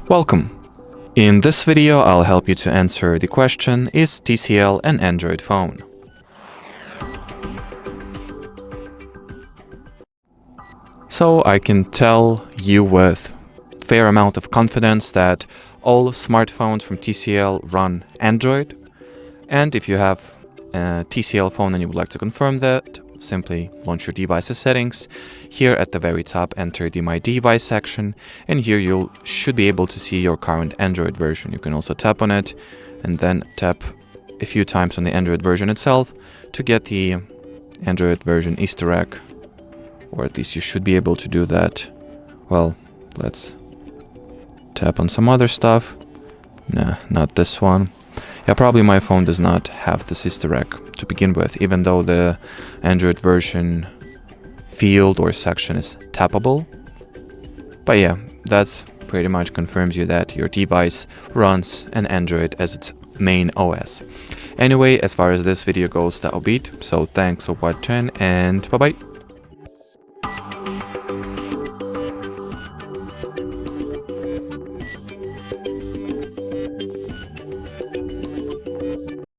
Welcome! In this video, I'll help you to answer the question, is TCL an Android phone? So I can tell you with fair amount of confidence that all smartphones from TCL run Android. And if you have a TCL phone and you would like to confirm that, simply launch your device's settings. Here at the very top, enter the My Device section, and here you should be able to see your current Android version. You can also tap on it and then tap a few times on the Android version itself to get the Android version Easter egg, or at least you should be able to do that. Well, let's tap on some other stuff. Nah, not this one. Yeah, probably my phone does not have this Easter egg to begin with, even though the Android version field or section is tappable. But yeah, that's pretty much confirms you that your device runs an Android as its main OS. Anyway, as far as this video goes, that'll be it. So thanks for watching and bye bye.